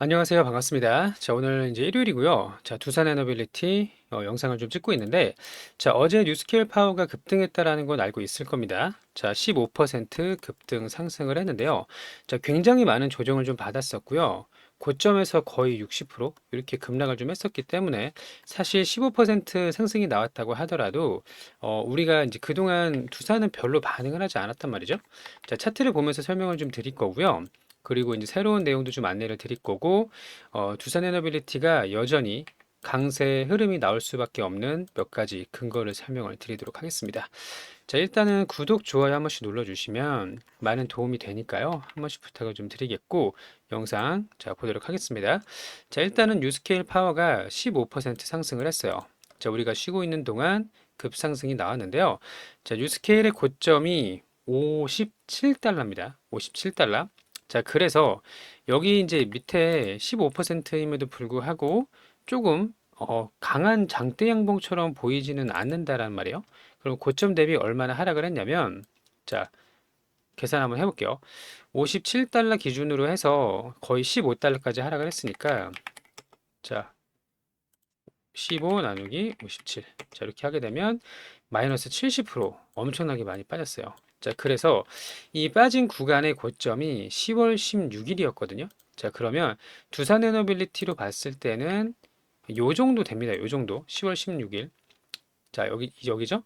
안녕하세요. 반갑습니다. 자, 오늘 이제 일요일이고요. 자, 두산 에너빌리티 영상을 좀 찍고 있는데, 자, 어제 뉴스케일 파워가 급등했다라는 건 알고 있을 겁니다. 자, 15% 급등 상승을 했는데요. 자, 굉장히 많은 조정을 좀 받았었고요. 고점에서 거의 60% 이렇게 급락을 좀 했었기 때문에 사실 15% 상승이 나왔다고 하더라도 우리가 이제 그동안 두산은 별로 반응을 하지 않았단 말이죠. 자, 차트를 보면서 설명을 좀 드릴 거고요. 그리고 이제 새로운 내용도 좀 안내를 드릴 거고, 두산 에너빌리티가 여전히 강세 흐름이 나올 수밖에 없는 몇 가지 근거를 설명을 드리도록 하겠습니다. 자, 일단은 구독, 좋아요 한 번씩 눌러주시면 많은 도움이 되니까요. 한 번씩 부탁을 좀 드리겠고, 영상 자, 보도록 하겠습니다. 자, 일단은 뉴스케일 파워가 15% 상승을 했어요. 자, 우리가 쉬고 있는 동안 급상승이 나왔는데요. 자, 뉴스케일의 고점이 57달러입니다. 57달러. 자, 그래서 여기 이제 밑에 15%임에도 불구하고 조금 강한 장대 양봉처럼 보이지는 않는다라는 말이에요. 그럼 고점 대비 얼마나 하락을 했냐면, 자, 계산 한번 해볼게요. 57달러 기준으로 해서 거의 15달러까지 하락을 했으니까, 자, 15 나누기 57. 자, 이렇게 하게 되면 마이너스 70% 엄청나게 많이 빠졌어요. 자, 그래서 이 빠진 구간의 고점이 10월 16일이었거든요. 자, 그러면 두산 에너빌리티로 봤을 때는 요 정도 됩니다. 요 정도. 10월 16일. 자, 여기죠?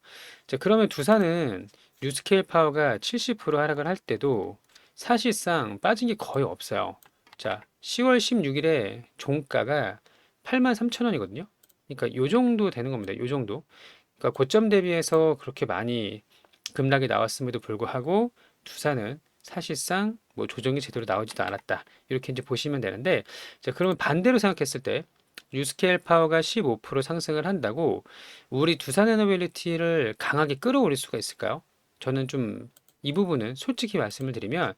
자, 그러면 두산은 뉴스케일 파워가 70% 하락을 할 때도 사실상 빠진 게 거의 없어요. 자, 10월 16일에 종가가 83,000원이거든요. 그러니까 요 정도 되는 겁니다. 요 정도. 그러니까 고점 대비해서 그렇게 많이 급락이 나왔음에도 불구하고 두산은 사실상 뭐 조정이 제대로 나오지도 않았다. 이렇게 이제 보시면 되는데, 자, 그러면 반대로 생각했을 때 뉴스케일 파워가 15% 상승을 한다고 우리 두산 에너빌리티를 강하게 끌어올릴 수가 있을까요? 저는 좀 이 부분은 솔직히 말씀을 드리면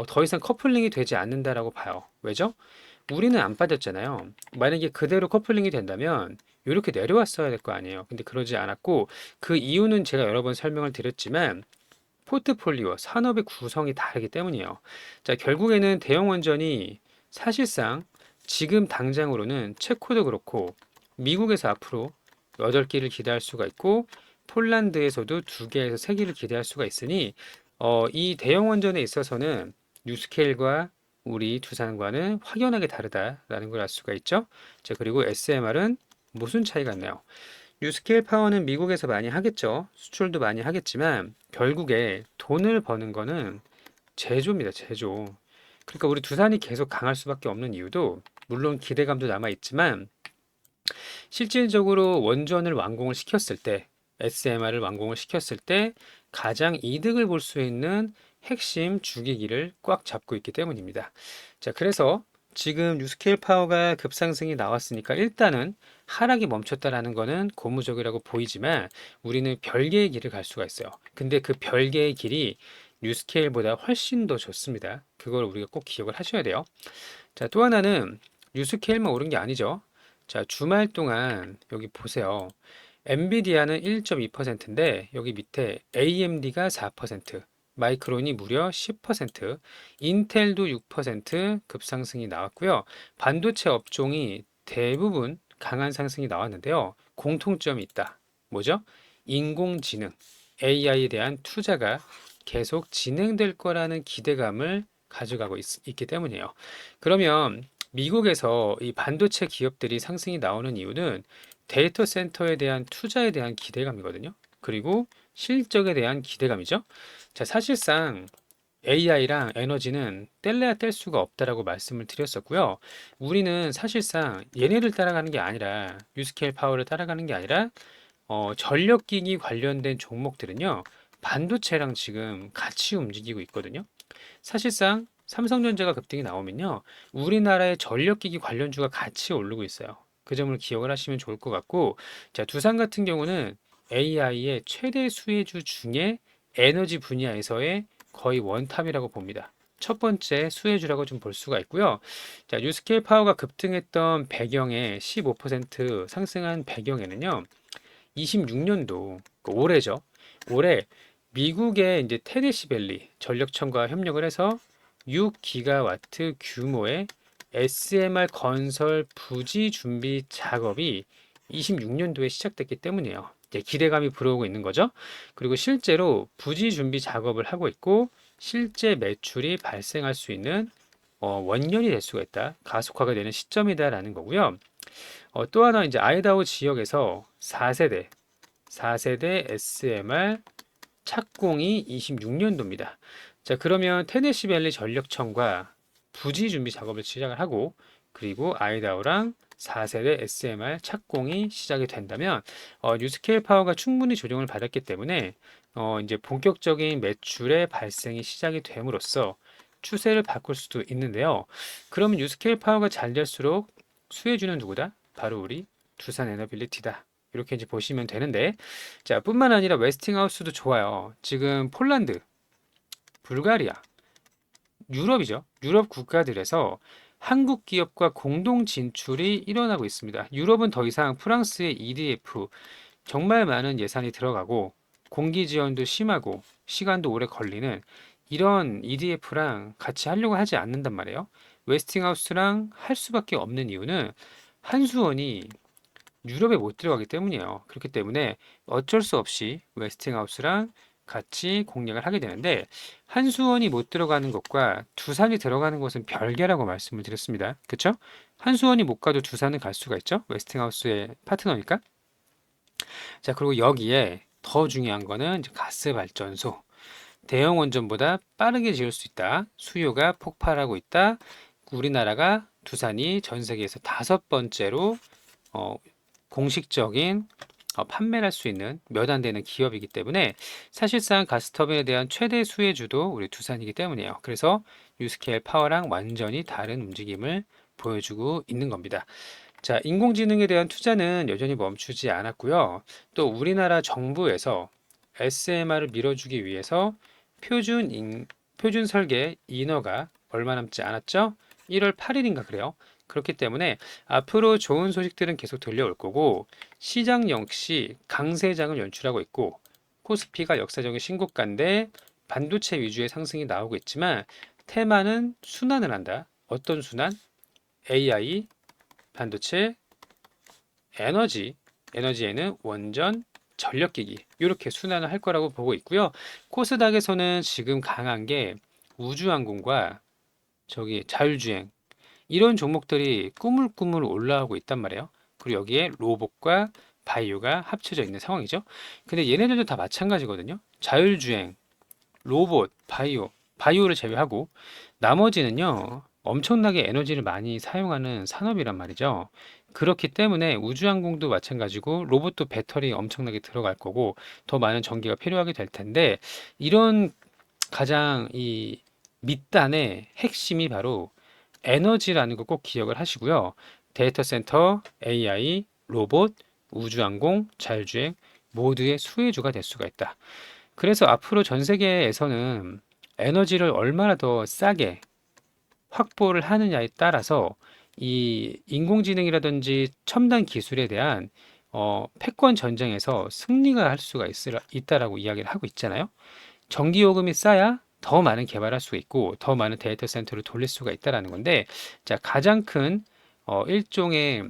더 이상 커플링이 되지 않는다라고 봐요. 왜죠? 우리는 안 빠졌잖아요. 만약에 그대로 커플링이 된다면 이렇게 내려왔어야 될 거 아니에요. 근데 그러지 않았고 그 이유는 제가 여러 번 설명을 드렸지만 포트폴리오, 산업의 구성이 다르기 때문이에요. 자, 결국에는 대형 원전이 사실상 지금 당장으로는 체코도 그렇고 미국에서 앞으로 8기를 기대할 수가 있고 폴란드에서도 2개에서 3기를 기대할 수가 있으니 이 대형 원전에 있어서는 뉴스케일과 우리 두산과는 확연하게 다르다라는 걸 알 수가 있죠. 자, 그리고 SMR은 무슨 차이가 있나요? 뉴스케일 파워는 미국에서 많이 하겠죠. 수출도 많이 하겠지만 결국에 돈을 버는 거는 제조입니다. 제조. 그러니까 우리 두산이 계속 강할 수밖에 없는 이유도 물론 기대감도 남아 있지만 실질적으로 원전을 완공을 시켰을 때 SMR을 완공을 시켰을 때 가장 이득을 볼 수 있는 핵심 주기기를 꽉 잡고 있기 때문입니다. 자, 그래서 지금 뉴스케일 파워가 급상승이 나왔으니까 일단은 하락이 멈췄다라는 거는 고무적이라고 보이지만 우리는 별개의 길을 갈 수가 있어요. 근데 그 별개의 길이 뉴스케일보다 훨씬 더 좋습니다. 그걸 우리가 꼭 기억을 하셔야 돼요. 자, 또 하나는 뉴스케일만 오른 게 아니죠. 자, 주말 동안 여기 보세요. 엔비디아는 1.2%인데 여기 밑에 AMD가 4%, 마이크론이 무려 10%, 인텔도 6% 급상승이 나왔고요. 반도체 업종이 대부분 강한 상승이 나왔는데요. 공통점이 있다. 뭐죠? 인공지능, AI에 대한 투자가 계속 진행될 거라는 기대감을 가져가고 있기 때문이에요. 그러면 미국에서 이 반도체 기업들이 상승이 나오는 이유는 데이터 센터에 대한 투자에 대한 기대감이거든요. 그리고 실적에 대한 기대감이죠. 자, 사실상 AI랑 에너지는 뗄래야 뗄 수가 없다라고 말씀을 드렸었고요. 우리는 사실상 얘네를 따라가는 게 아니라 뉴스케일 파워를 따라가는 게 아니라 전력기기 관련된 종목들은요. 반도체랑 지금 같이 움직이고 있거든요. 사실상 삼성전자가 급등이 나오면요. 우리나라의 전력기기 관련주가 같이 오르고 있어요. 그 점을 기억을 하시면 좋을 것 같고, 자, 두산 같은 경우는 AI의 최대 수혜주 중에 에너지 분야에서의 거의 원탑이라고 봅니다. 첫 번째 수혜주라고 좀 볼 수가 있고요. 자, 뉴스케일 파워가 급등했던 배경에 15% 상승한 배경에는요. 26년도 올해죠. 올해 미국의 이제 테네시밸리 전력청과 협력을 해서 6기가와트 규모의 SMR 건설 부지 준비 작업이 26년도에 시작됐기 때문이에요. 이제 기대감이 불어오고 있는 거죠. 그리고 실제로 부지 준비 작업을 하고 있고 실제 매출이 발생할 수 있는 원년이 될 수가 있다. 가속화가 되는 시점이다라는 거고요. 또 하나 이제 아이다호 지역에서 4세대 SMR 착공이 26년도입니다. 자, 그러면 테네시밸리 전력청과 부지 준비 작업을 시작을 하고 그리고 아이다호랑 4세대 SMR 착공이 시작이 된다면 뉴스케일 파워가 충분히 조정을 받았기 때문에 이제 본격적인 매출의 발생이 시작이 됨으로써 추세를 바꿀 수도 있는데요. 그러면 뉴스케일 파워가 잘 될수록 수혜주는 누구다? 바로 우리 두산 에너빌리티다. 이렇게 이제 보시면 되는데, 자, 뿐만 아니라 웨스팅하우스도 좋아요. 지금 폴란드, 불가리아, 유럽이죠. 유럽 국가들에서 한국 기업과 공동 진출이 일어나고 있습니다. 유럽은 더 이상 프랑스의 EDF 정말 많은 예산이 들어가고 공기 지원도 심하고 시간도 오래 걸리는 이런 EDF랑 같이 하려고 하지 않는단 말이에요. 웨스팅하우스랑 할 수밖에 없는 이유는 한수원이 유럽에 못 들어가기 때문이에요. 그렇기 때문에 어쩔 수 없이 웨스팅하우스랑 같이 공략을 하게 되는데 한수원이 못 들어가는 것과 두산이 들어가는 것은 별개라고 말씀을 드렸습니다. 그렇죠? 한수원이 못 가도 두산은 갈 수가 있죠. 웨스팅하우스의 파트너니까. 자, 그리고 여기에 더 중요한 거는 이제 가스 발전소. 대형 원전보다 빠르게 지을 수 있다. 수요가 폭발하고 있다. 우리나라가 두산이 전 세계에서 5번째로 어, 공식적인 판매를 할 수 있는 몇 안 되는 기업이기 때문에 사실상 가스터빈에 대한 최대 수혜주도 우리 두산이기 때문이에요. 그래서 뉴스케일 파워랑 완전히 다른 움직임을 보여주고 있는 겁니다. 자, 인공지능에 대한 투자는 여전히 멈추지 않았고요. 또 우리나라 정부에서 SMR을 밀어주기 위해서 표준 설계 인허가 얼마 남지 않았죠? 1월 8일인가 그래요. 그렇기 때문에 앞으로 좋은 소식들은 계속 들려올 거고 시장 역시 강세장을 연출하고 있고 코스피가 역사적인 신고가인데 반도체 위주의 상승이 나오고 있지만 테마는 순환을 한다. 어떤 순환? AI, 반도체, 에너지에는 원전, 전력기기 이렇게 순환을 할 거라고 보고 있고요. 코스닥에서는 지금 강한 게 우주항공과 저기 자율주행 이런 종목들이 꾸물꾸물 올라오고 있단 말이에요. 그리고 여기에 로봇과 바이오가 합쳐져 있는 상황이죠. 근데 얘네들도 다 마찬가지거든요. 자율주행, 로봇, 바이오를 제외하고 나머지는요, 엄청나게 에너지를 많이 사용하는 산업이란 말이죠. 그렇기 때문에 우주항공도 마찬가지고 로봇도 배터리 엄청나게 들어갈 거고 더 많은 전기가 필요하게 될 텐데 이런 가장 이 밑단의 핵심이 바로 에너지라는 거 꼭 기억을 하시고요. 데이터 센터, AI, 로봇, 우주항공, 자율주행 모두의 수혜주가 될 수가 있다. 그래서 앞으로 전 세계에서는 에너지를 얼마나 더 싸게 확보를 하느냐에 따라서 이 인공지능이라든지 첨단 기술에 대한 패권 전쟁에서 승리가 할 수가 있다라고 이야기를 하고 있잖아요. 전기 요금이 싸야 더 많은 개발할 수 있고 더 많은 데이터 센터를 돌릴 수가 있다라는 건데 자 가장 큰 일종의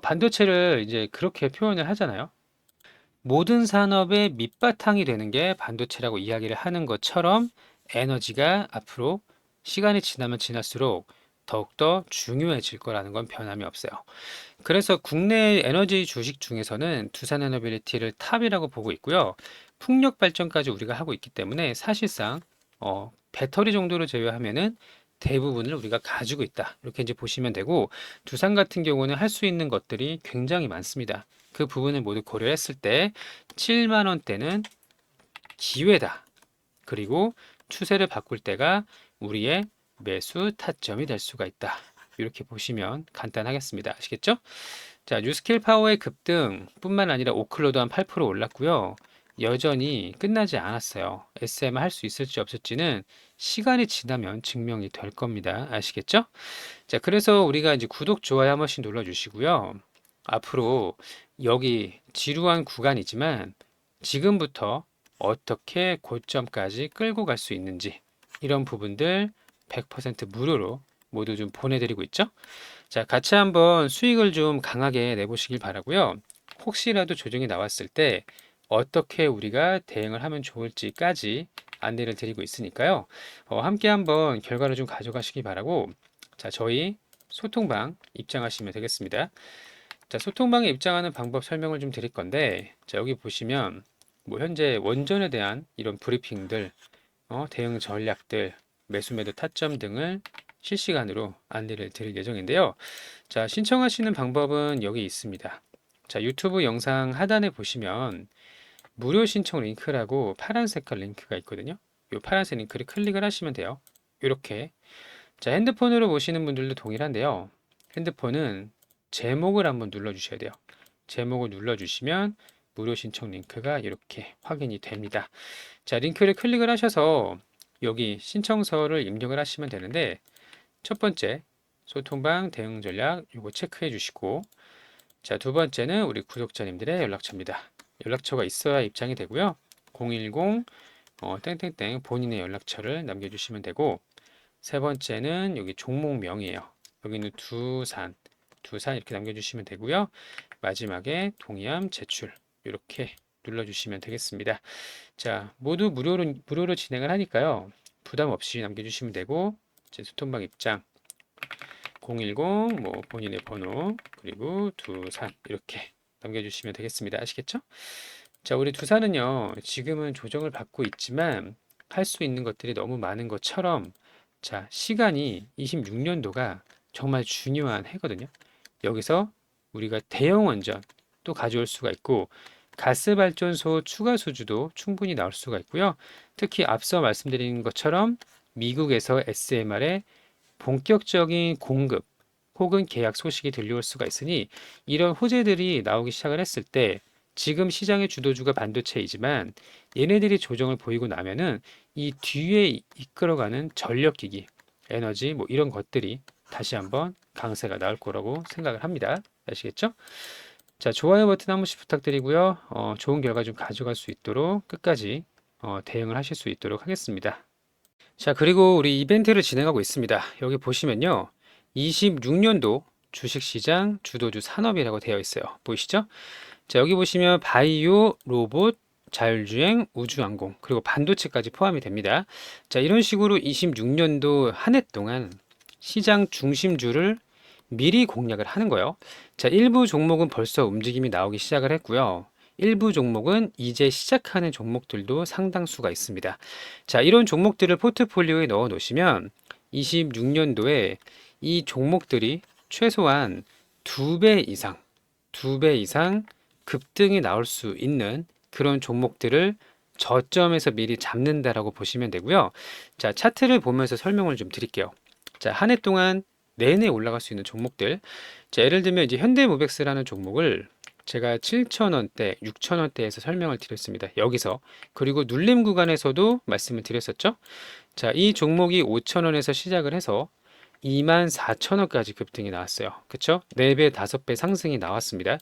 반도체를 이제 그렇게 표현을 하잖아요. 모든 산업의 밑바탕이 되는 게 반도체라고 이야기를 하는 것처럼 에너지가 앞으로 시간이 지나면 지날수록 더욱더 중요해질 거라는 건 변함이 없어요. 그래서 국내 에너지 주식 중에서는 두산에너빌리티를 탑이라고 보고 있고요. 풍력 발전까지 우리가 하고 있기 때문에 사실상 배터리 정도를 제외하면은 대부분을 우리가 가지고 있다. 이렇게 이제 보시면 되고 두산 같은 경우는 할 수 있는 것들이 굉장히 많습니다. 그 부분을 모두 고려했을 때 7만 원대는 기회다. 그리고 추세를 바꿀 때가 우리의 매수 타점이 될 수가 있다. 이렇게 보시면 간단하겠습니다. 아시겠죠? 자, 뉴스케일 파워의 급등뿐만 아니라 오클로도 한 8% 올랐고요. 여전히 끝나지 않았어요. SM 할 수 있을지 없을지는 시간이 지나면 증명이 될 겁니다. 아시겠죠? 자, 그래서 우리가 이제 구독, 좋아요 한 번씩 눌러주시고요. 앞으로 여기 지루한 구간이지만 지금부터 어떻게 고점까지 끌고 갈 수 있는지 이런 부분들 100% 무료로 모두 좀 보내드리고 있죠. 자, 같이 한번 수익을 좀 강하게 내보시길 바라고요. 혹시라도 조정이 나왔을 때 어떻게 우리가 대응을 하면 좋을지까지 안내를 드리고 있으니까요. 함께 한번 결과를 좀 가져가시기 바라고. 자, 저희 소통방 입장하시면 되겠습니다. 자, 소통방에 입장하는 방법 설명을 좀 드릴 건데, 자, 여기 보시면 뭐 현재 원전에 대한 이런 브리핑들, 대응 전략들, 매수 매도 타점 등을 실시간으로 안내를 드릴 예정인데요. 자, 신청하시는 방법은 여기 있습니다. 자, 유튜브 영상 하단에 보시면 무료 신청 링크라고 파란 색깔 링크가 있거든요. 이 파란색 링크를 클릭을 하시면 돼요. 이렇게. 자, 핸드폰으로 보시는 분들도 동일한데요. 핸드폰은 제목을 한번 눌러주셔야 돼요. 제목을 눌러주시면 무료 신청 링크가 이렇게 확인이 됩니다. 자, 링크를 클릭을 하셔서 여기 신청서를 입력을 하시면 되는데, 첫 번째 소통방 대응 전략 요거 체크해 주시고, 자, 두 번째는 우리 구독자님들의 연락처입니다. 연락처가 있어야 입장이 되고요. 010 땡땡땡 본인의 연락처를 남겨주시면 되고, 세 번째는 여기 종목명이에요. 여기는 두산 이렇게 남겨주시면 되고요. 마지막에 동의함 제출 이렇게 눌러주시면 되겠습니다. 자, 모두 무료로 진행을 하니까요. 부담 없이 남겨주시면 되고, 제 소통방 입장 010 뭐 본인의 번호 그리고 두산 이렇게 남겨주시면 되겠습니다. 아시겠죠? 자, 우리 두산은요, 지금은 조정을 받고 있지만 할 수 있는 것들이 너무 많은 것처럼, 자, 시간이 26년도가 정말 중요한 해거든요. 여기서 우리가 대형 원전 또 가져올 수가 있고, 가스발전소 추가 수주도 충분히 나올 수가 있고요. 특히 앞서 말씀드린 것처럼 미국에서 SMR의 본격적인 공급 혹은 계약 소식이 들려올 수가 있으니, 이런 호재들이 나오기 시작을 했을 때 지금 시장의 주도주가 반도체이지만 얘네들이 조정을 보이고 나면은 이 뒤에 이끌어가는 전력기기, 에너지 뭐 이런 것들이 다시 한번 강세가 나올 거라고 생각을 합니다. 아시겠죠? 자, 좋아요 버튼 한 번씩 부탁드리고요. 좋은 결과 좀 가져갈 수 있도록 끝까지 대응을 하실 수 있도록 하겠습니다. 자, 그리고 우리 이벤트를 진행하고 있습니다. 여기 보시면요. 26년도 주식시장 주도주 산업이라고 되어 있어요. 보이시죠? 자, 여기 보시면 바이오, 로봇, 자율주행, 우주항공, 그리고 반도체까지 포함이 됩니다. 자, 이런 식으로 26년도 한 해 동안 시장 중심주를 미리 공략을 하는 거예요. 자, 일부 종목은 벌써 움직임이 나오기 시작을 했고요. 일부 종목은 이제 시작하는 종목들도 상당수가 있습니다. 자, 이런 종목들을 포트폴리오에 넣어 놓으시면 26년도에 이 종목들이 최소한 2배 이상, 2배 이상 급등이 나올 수 있는 그런 종목들을 저점에서 미리 잡는다라고 보시면 되고요. 자, 차트를 보면서 설명을 좀 드릴게요. 자, 한 해 동안 내내 올라갈 수 있는 종목들. 자, 예를 들면 이제 현대모백스라는 종목을 제가 7,000원대, 6,000원대에서 설명을 드렸습니다. 여기서. 그리고 눌림 구간에서도 말씀을 드렸었죠. 자, 이 종목이 5,000원에서 시작을 해서 24,000원까지 급등이 나왔어요. 그쵸? 4배, 5배 상승이 나왔습니다.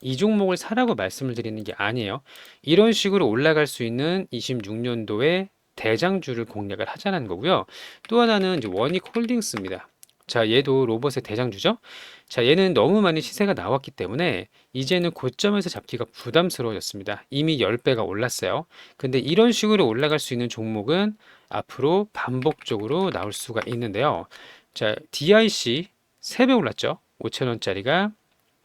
이 종목을 사라고 말씀을 드리는 게 아니에요. 이런 식으로 올라갈 수 있는 26년도에 대장주를 공략을 하자는 거고요. 또 하나는 이제 원익홀딩스입니다. 자, 얘도 로봇의 대장주죠. 자, 얘는 너무 많은 시세가 나왔기 때문에 이제는 고점에서 잡기가 부담스러워졌습니다. 이미 10배가 올랐어요. 근데 이런 식으로 올라갈 수 있는 종목은 앞으로 반복적으로 나올 수가 있는데요. 자, DIC 3배 올랐죠. 5,000원짜리가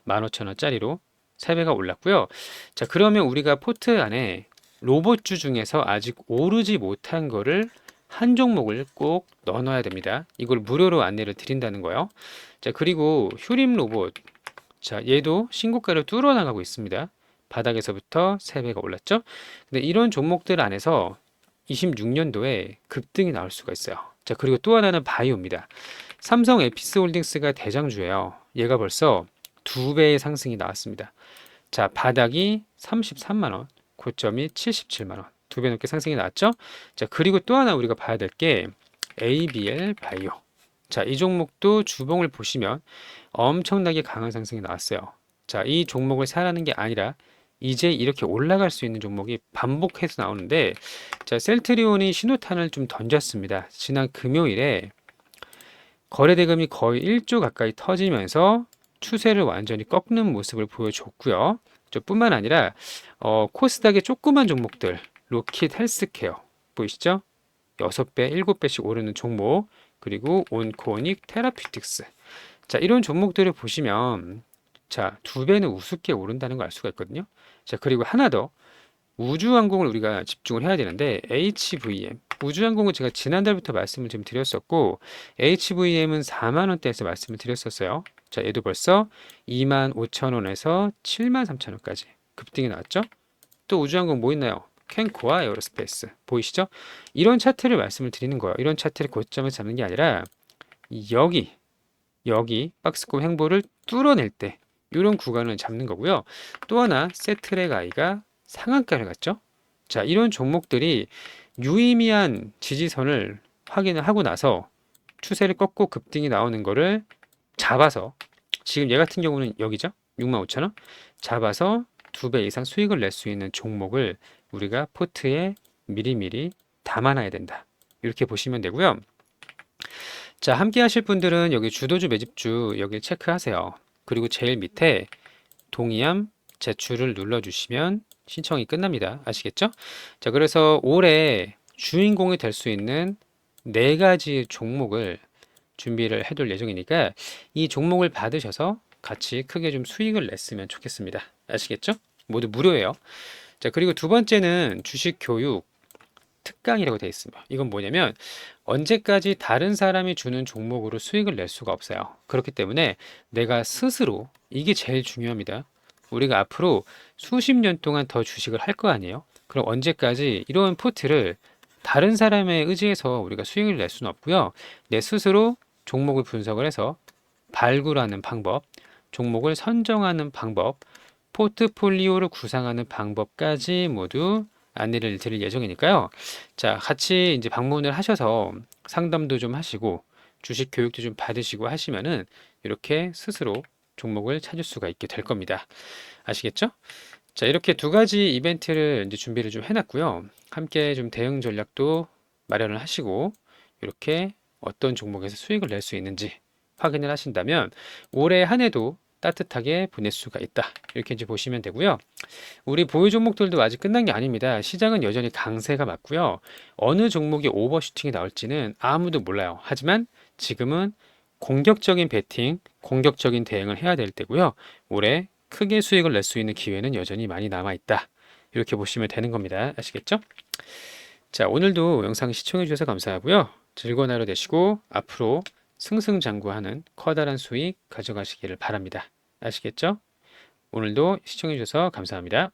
15,000원짜리로 3배가 올랐고요. 자, 그러면 우리가 포트 안에 로봇주 중에서 아직 오르지 못한 거를 한 종목을 꼭 넣어놔야 됩니다. 이걸 무료로 안내를 드린다는 거예요. 자, 그리고 휴림 로봇. 자, 얘도 신고가를 뚫어 나가고 있습니다. 바닥에서부터 3배가 올랐죠. 근데 이런 종목들 안에서 26년도에 급등이 나올 수가 있어요. 자, 그리고 또 하나는 바이오입니다. 삼성 에피스홀딩스가 대장주예요. 얘가 벌써 2배의 상승이 나왔습니다. 자, 바닥이 33만 원, 고점이 77만 원. 2배 넘게 상승이 나왔죠? 자, 그리고 또 하나 우리가 봐야 될 게 ABL 바이오. 자, 이 종목도 주봉을 보시면 엄청나게 강한 상승이 나왔어요. 자, 이 종목을 사라는 게 아니라 이제 이렇게 올라갈 수 있는 종목이 반복해서 나오는데, 자, 셀트리온이 신호탄을 좀 던졌습니다. 지난 금요일에 거래대금이 거의 1조 가까이 터지면서 추세를 완전히 꺾는 모습을 보여줬고요. 뿐만 아니라 코스닥의 조그만 종목들, 로킷 헬스케어 보이시죠? 6배, 7배씩 오르는 종목, 그리고 온코닉 테라퓨틱스. 자, 이런 종목들을 보시면 자, 2배는 우습게 오른다는 걸 알 수가 있거든요. 자, 그리고 하나 더 우주항공을 우리가 집중을 해야 되는데 HVM 우주항공은 제가 지난달부터 말씀을 좀 드렸었고 HVM은 4만 원대에서 말씀을 드렸었어요. 자, 얘도 벌써 2만 5천 원에서 7만 3천 원까지 급등이 나왔죠. 또 우주항공 뭐 있나요? 캔코와 에어로스페이스 보이시죠? 이런 차트를 말씀을 드리는 거예요. 이런 차트를 고점을 잡는 게 아니라 여기 박스권 횡보를 뚫어낼 때 이런 구간을 잡는 거고요. 또 하나 세트랙 아이가 상한가를 갔죠. 자, 이런 종목들이 유의미한 지지선을 확인을 하고 나서 추세를 꺾고 급등이 나오는 거를 잡아서 지금 얘 같은 경우는 여기죠. 65,000원 잡아서 2배 이상 수익을 낼 수 있는 종목을 우리가 포트에 미리미리 담아놔야 된다. 이렇게 보시면 되고요. 자, 함께 하실 분들은 여기 주도주 매집주 여기 체크하세요. 그리고 제일 밑에 동의함 제출을 눌러주시면 신청이 끝납니다. 아시겠죠? 자, 그래서 올해 주인공이 될 수 있는 4가지 종목을 준비를 해둘 예정이니까 이 종목을 받으셔서 같이 크게 좀 수익을 냈으면 좋겠습니다. 아시겠죠? 모두 무료예요. 자, 그리고 두 번째는 주식 교육 특강이라고 되어 있습니다. 이건 뭐냐면 언제까지 다른 사람이 주는 종목으로 수익을 낼 수가 없어요. 그렇기 때문에 내가 스스로 이게 제일 중요합니다. 우리가 앞으로 수십 년 동안 더 주식을 할 거 아니에요? 그럼 언제까지 이런 포트를 다른 사람에 의지해서 우리가 수익을 낼 수는 없고요. 내 스스로 종목을 분석을 해서 발굴하는 방법, 종목을 선정하는 방법, 포트폴리오를 구상하는 방법까지 모두 안내를 드릴 예정이니까요. 자, 같이 이제 방문을 하셔서 상담도 좀 하시고 주식 교육도 좀 받으시고 하시면은 이렇게 스스로 종목을 찾을 수가 있게 될 겁니다. 아시겠죠? 자, 이렇게 2가지 이벤트를 이제 준비를 좀 해놨고요. 함께 좀 대응 전략도 마련을 하시고 이렇게 어떤 종목에서 수익을 낼 수 있는지 확인을 하신다면 올해 한 해도 따뜻하게 보낼 수가 있다. 이렇게 이제 보시면 되고요. 우리 보유 종목들도 아직 끝난 게 아닙니다. 시장은 여전히 강세가 맞고요. 어느 종목이 오버슈팅이 나올지는 아무도 몰라요. 하지만 지금은 공격적인 베팅, 공격적인 대응을 해야 될 때고요. 올해 크게 수익을 낼 수 있는 기회는 여전히 많이 남아 있다. 이렇게 보시면 되는 겁니다. 아시겠죠? 자, 오늘도 영상 시청해 주셔서 감사하고요. 즐거운 하루 되시고 앞으로 승승장구하는 커다란 수익 가져가시기를 바랍니다. 아시겠죠? 오늘도 시청해 주셔서 감사합니다.